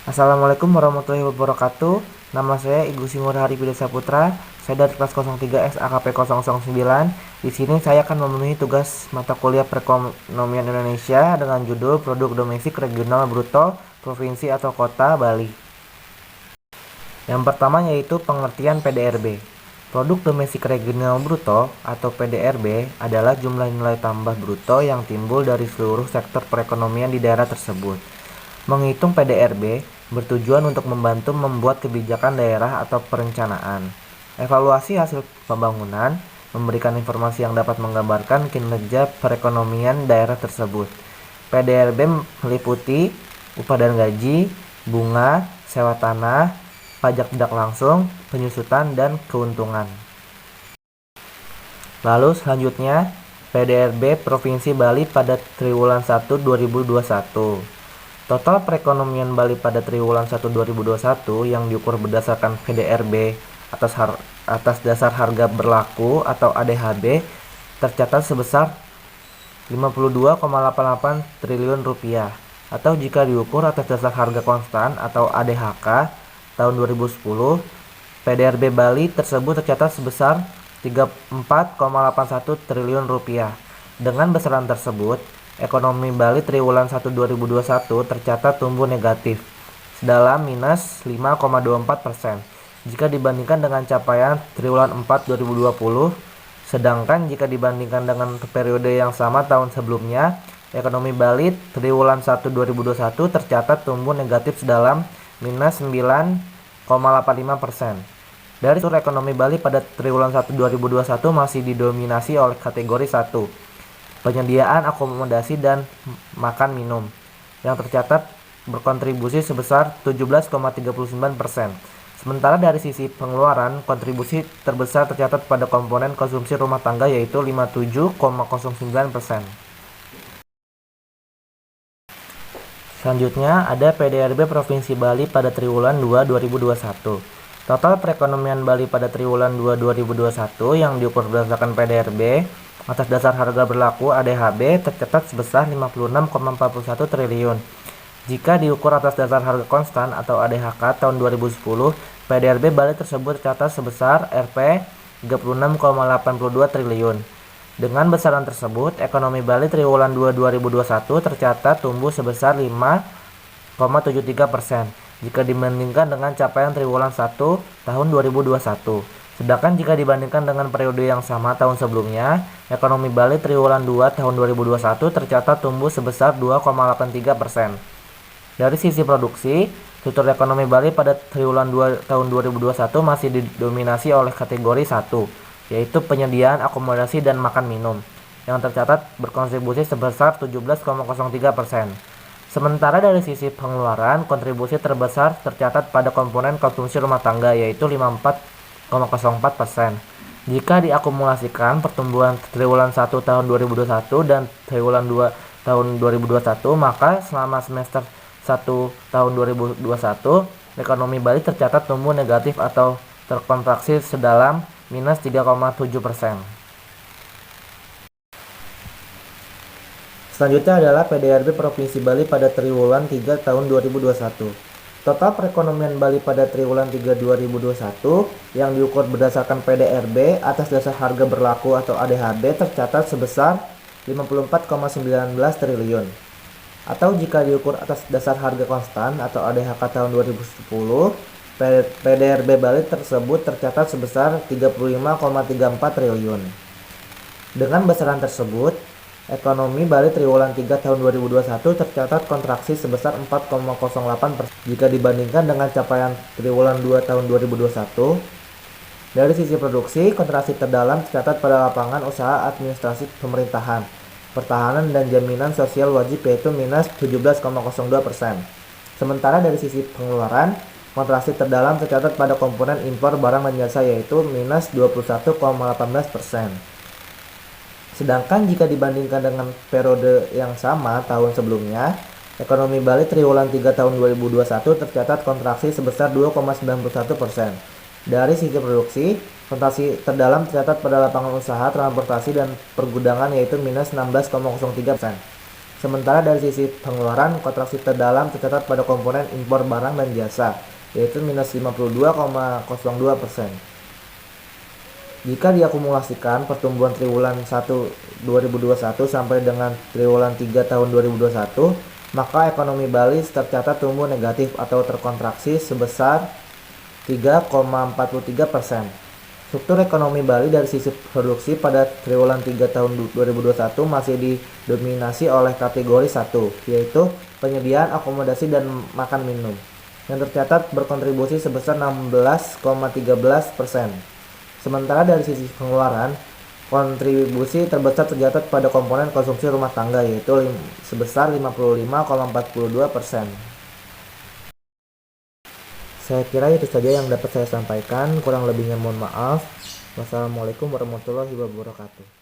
Assalamualaikum warahmatullahi wabarakatuh. Nama saya Igu Singur Hari Pida Saputra. Saya dari kelas 03 SAKP 009. Di sini saya akan memenuhi tugas mata kuliah Perekonomian Indonesia dengan judul Produk Domestik Regional Bruto Provinsi atau Kota Bali. Yang pertama yaitu pengertian PDRB. Produk Domestik Regional Bruto atau PDRB adalah jumlah nilai tambah bruto yang timbul dari seluruh sektor perekonomian di daerah tersebut. Menghitung PDRB bertujuan untuk membantu membuat kebijakan daerah atau perencanaan, evaluasi hasil pembangunan, memberikan informasi yang dapat menggambarkan kinerja perekonomian daerah tersebut. PDRB meliputi upah dan gaji, bunga, sewa tanah, pajak tidak langsung, penyusutan, dan keuntungan. Lalu selanjutnya, PDRB Provinsi Bali pada triwulan 1 2021. Total perekonomian Bali pada triwulan 1 2021 yang diukur berdasarkan PDRB atas dasar harga berlaku atau ADHB tercatat sebesar 52,88 triliun rupiah, atau jika diukur atas dasar harga konstan atau ADHK tahun 2010, PDRB Bali tersebut tercatat sebesar 34,81 triliun rupiah. Dengan besaran tersebut, ekonomi Bali triwulan 1 2021 tercatat tumbuh negatif sedalam minus 5,24% jika dibandingkan dengan capaian triwulan 4 2020. Sedangkan jika dibandingkan dengan periode yang sama tahun sebelumnya, ekonomi Bali triwulan 1 2021 tercatat tumbuh negatif sedalam minus 9,85%. Dari seluruh ekonomi Bali pada triwulan 1 2021 masih didominasi oleh kategori 1, penyediaan akomodasi dan makan minum, yang tercatat berkontribusi sebesar 17,39%. Sementara dari sisi pengeluaran, kontribusi terbesar tercatat pada komponen konsumsi rumah tangga yaitu 57,09%. Selanjutnya ada PDRB Provinsi Bali pada triwulan 2 2021. Total perekonomian Bali pada triwulan 2 2021 yang diukur berdasarkan PDRB atas dasar harga berlaku ADHB tercatat sebesar 56,41 triliun. Jika diukur atas dasar harga konstan atau ADHK tahun 2010, PDRB Bali tersebut tercatat sebesar Rp 36,82 triliun. Dengan besaran tersebut, ekonomi Bali triwulan 2 2021 tercatat tumbuh sebesar 5,73% jika dibandingkan dengan capaian triwulan 1 tahun 2021. Sedangkan jika dibandingkan dengan periode yang sama tahun sebelumnya, ekonomi Bali triwulan 2 tahun 2021 tercatat tumbuh sebesar 2,83%. Dari sisi produksi, struktur ekonomi Bali pada triwulan 2 tahun 2021 masih didominasi oleh kategori 1, yaitu penyediaan akomodasi dan makan minum, yang tercatat berkontribusi sebesar 17,03%. Sementara dari sisi pengeluaran, kontribusi terbesar tercatat pada komponen konsumsi rumah tangga yaitu 54,04%. Jika diakumulasikan pertumbuhan triwulan 1 tahun 2021 dan triwulan 2 tahun 2021, maka selama semester 1 tahun 2021, ekonomi Bali tercatat tumbuh negatif atau terkontraksi sedalam minus 3,7%. Selanjutnya adalah PDRB Provinsi Bali pada triwulan 3 tahun 2021. Total perekonomian Bali pada triwulan 3 2021 yang diukur berdasarkan PDRB atas dasar harga berlaku atau ADHB tercatat sebesar 54,19 triliun. Atau jika diukur atas dasar harga konstan atau ADHK tahun 2010, PDRB Bali tersebut tercatat sebesar 35,34 triliun. Dengan besaran tersebut, ekonomi Bali triwulan 3 tahun 2021 tercatat kontraksi sebesar 4,08% jika dibandingkan dengan capaian triwulan 2 tahun 2021. Dari sisi produksi, kontraksi terdalam tercatat pada lapangan usaha administrasi pemerintahan, pertahanan dan jaminan sosial wajib yaitu minus 17,02%. Sementara dari sisi pengeluaran, kontraksi terdalam tercatat pada komponen impor barang dan jasa yaitu minus 21,18%. Sedangkan jika dibandingkan dengan periode yang sama tahun sebelumnya, ekonomi Bali triwulan 3 tahun 2021 tercatat kontraksi sebesar 2,91%. Dari sisi produksi, kontraksi terdalam tercatat pada lapangan usaha, transportasi, dan pergudangan yaitu minus 16,03%. Sementara dari sisi pengeluaran, kontraksi terdalam tercatat pada komponen impor barang dan jasa, yaitu minus 52,02%. Jika diakumulasikan pertumbuhan triwulan 1 2021 sampai dengan triwulan 3 tahun 2021, maka ekonomi Bali tercatat tumbuh negatif atau terkontraksi sebesar 3,43%. Struktur ekonomi Bali dari sisi produksi pada triwulan 3 tahun 2021 masih didominasi oleh kategori 1, yaitu penyediaan akomodasi dan makan minum, yang tercatat berkontribusi sebesar 16,13%. Sementara dari sisi pengeluaran, kontribusi terbesar tercatat pada komponen konsumsi rumah tangga, yaitu sebesar 55,42%. Saya kira itu saja yang dapat saya sampaikan, kurang lebihnya mohon maaf. Wassalamualaikum warahmatullahi wabarakatuh.